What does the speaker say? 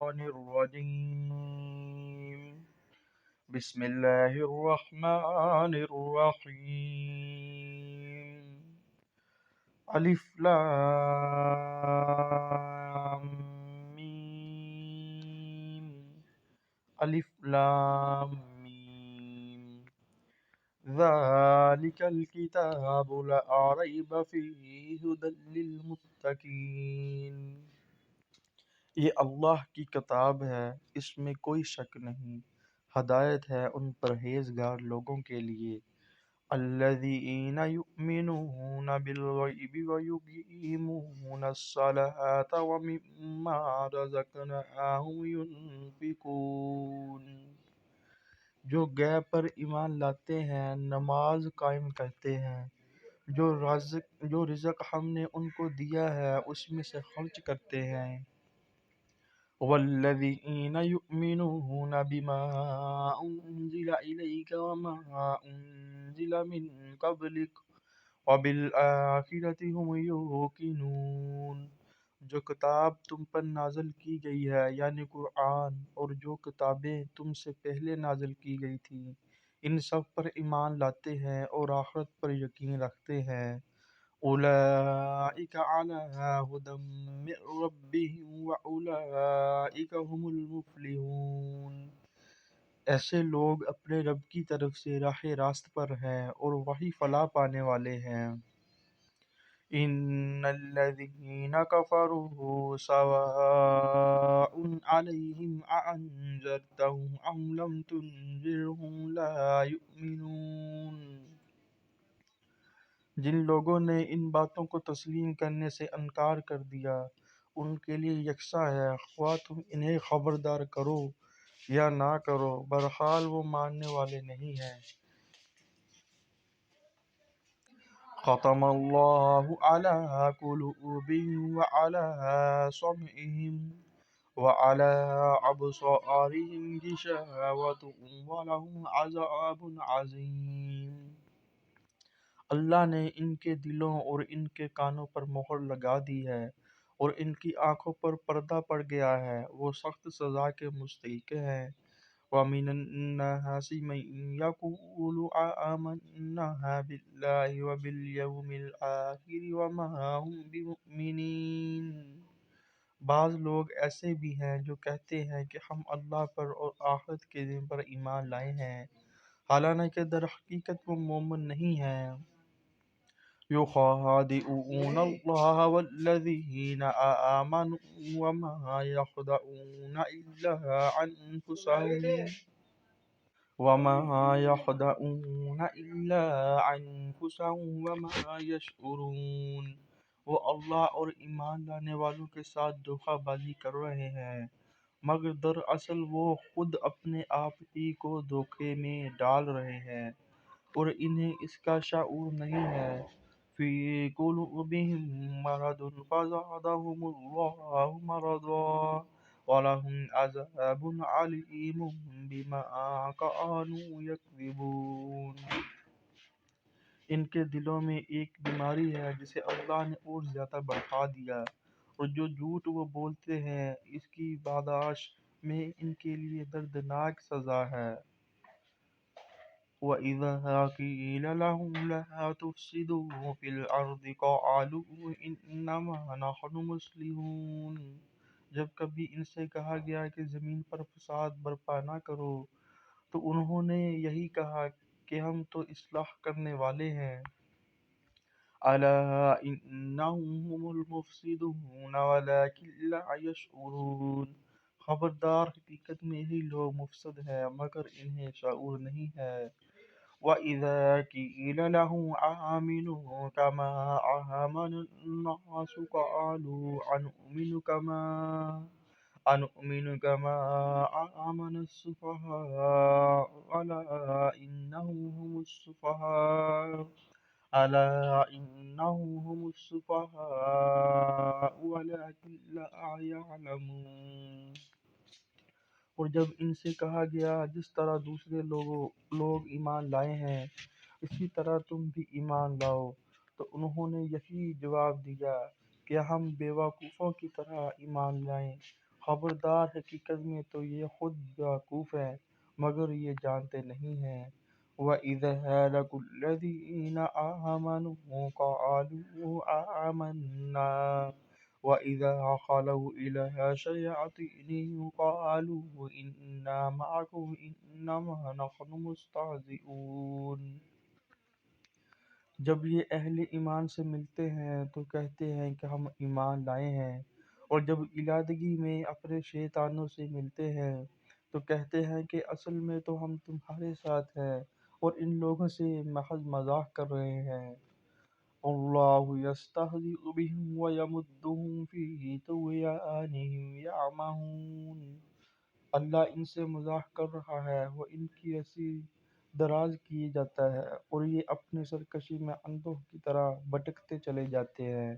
الرجيم بسم الله الرحمن الرحيم ألف لام ميم ألف لام ميم ذلك الكتاب لا ريب فيه هدى للمتقين۔ یہ اللہ کی کتاب ہے، اس میں کوئی شک نہیں، ہدایت ہے ان پرہیزگار لوگوں کے لیے۔ الذین یؤمنون بالغیب ویقیمون الصلاة ومما رزقناہم ینفقون، جو غیب پر ایمان لاتے ہیں، نماز قائم کرتے ہیں، جو رزق ہم نے ان کو دیا ہے اس میں سے خرچ کرتے ہیں۔ والذین یؤمنون بما انزل الیک وما انزل من قبلک وبالآخرۃ هم یوقنون، جو کتاب تم پر نازل کی گئی ہے یعنی قرآن، اور جو کتابیں تم سے پہلے نازل کی گئی تھیں، ان سب پر ایمان لاتے ہیں اور آخرت پر یقین رکھتے ہیں۔ اولئک علی ھدی من ربہم واولئک ھم المفلحون، ایسے لوگ اپنے رب کی طرف سے راہ راست پر ہیں اور وہی فلاح پانے والے ہیں۔ ان الذین کفروا سواء علیہم اانذرتهم ام لم تنذرهم لا یؤمنون، جن لوگوں نے ان باتوں کو تسلیم کرنے سے انکار کر دیا ان کے لیے یکساں ہے، خواہ تم انہیں خبردار کرو یا نہ کرو، بہرحال وہ ماننے والے نہیں ہیں۔ ختم اللہ علی قلوبہم وعلی سمعہم وعلی ابصارہم غشاوۃ ولہم عذاب عظیم، اللہ نے ان کے دلوں اور ان کے کانوں پر مہر لگا دی ہے اور ان کی آنکھوں پر پردہ پڑ گیا ہے، وہ سخت سزا کے مستحق ہیں۔ وَمِنَ النَّاسِ مَن يَقُولُ آمَنَّا بِاللَّهِ وَبِالْيَوْمِ الْآخِرِ وَمَا هُم بِمُؤْمِنِينَ، بعض لوگ ایسے بھی ہیں جو کہتے ہیں کہ ہم اللہ پر اور آخرت کے دن پر ایمان لائے ہیں، حالانکہ در حقیقت وہ مومن نہیں ہیں۔ يخادعون الله والذين آمنوا وما يخدعون إلا أنفسهم وما يشعرون، وہ اللہ اور ایمان لانے والوں کے ساتھ دھوکہ بازی کر رہے ہیں مگر دراصل وہ خود اپنے آپ ہی کو دھوکے میں ڈال رہے ہیں اور انہیں اس کا شعور نہیں ہے۔ فی قلوبہم مرض فزادہم اللہ مرضا ولہم عذاب علیم بما کانوا یکذبون، ان کے دلوں میں ایک بیماری ہے جسے اللہ نے اور زیادہ بڑھا دیا، اور جو جھوٹ وہ بولتے ہیں اس کی پاداش میں ان کے لیے دردناک سزا ہے۔ وَإِذَا قِيلَ لَهُمْ لَا تُفْسِدُوا فِي الْأَرْضِ قَالُوا إِنَّمَا نَحْنُ مُصْلِحُونَ، جب کبھی ان سے کہا گیا کہ زمین پر فساد برپا نہ کرو تو انہوں نے یہی کہا کہ ہم تو اصلاح کرنے والے ہیں۔ أَلَا إِنَّهُمْ هُمُ الْمُفْسِدُونَ وَلَٰكِن لَا يَشْعُرُونَ، خبردار حقیقت میں یہی لوگ مفسد ہیں مگر انہیں شعور نہیں ہے۔ وَإِذَا قِيلَ لَهُمْ آمِنُوا كَمَا آمَنَ النَّاسُ قَالُوا أَنُؤْمِنُ كَمَا آمَنَ السُّفَهَاءُ أَلَا إِنَّهُمْ هُمُ السُّفَهَاءُ وَلَٰكِن لَا يَعْلَمُونَ، اور جب ان سے کہا گیا جس طرح دوسرے لوگ ایمان لائے ہیں اسی طرح تم بھی ایمان لاؤ، تو انہوں نے یہی جواب دیا کہ ہم بیوقوفوں کی طرح ایمان لائیں، خبردار، حقیقت میں تو یہ خود بیوقوف ہیں مگر یہ جانتے نہیں ہیں۔ وَإِذَا لَقُوا الَّذِينَ آمَنُوا قَالُوا آمَنَّا وَإِذَا خَلَوْا إِلَىٰ شَيَاطِينِهِمْ قَالُوا إِنَّا مَعَكُمْ إِنَّمَا نَحْنُ مُسْتَهْزِئُونَ۔ جب یہ اہل ایمان سے ملتے ہیں تو کہتے ہیں کہ ہم ایمان لائے ہیں، اور جب علیحدگی میں اپنے شیطانوں سے ملتے ہیں تو کہتے ہیں کہ اصل میں تو ہم تمہارے ساتھ ہیں اور ان لوگوں سے محض مذاق کر رہے ہیں۔ اللہ یستہزئ بہم ویمدہم فی طغیانہم یعمہون۔ اللہ ان سے مذاق کر رہا ہے، وہ ان کی رسی دراز کیے جاتا ہے اور یہ اپنی سرکشی میں اندھوں کی طرح بھٹکتے چلے جاتے ہیں۔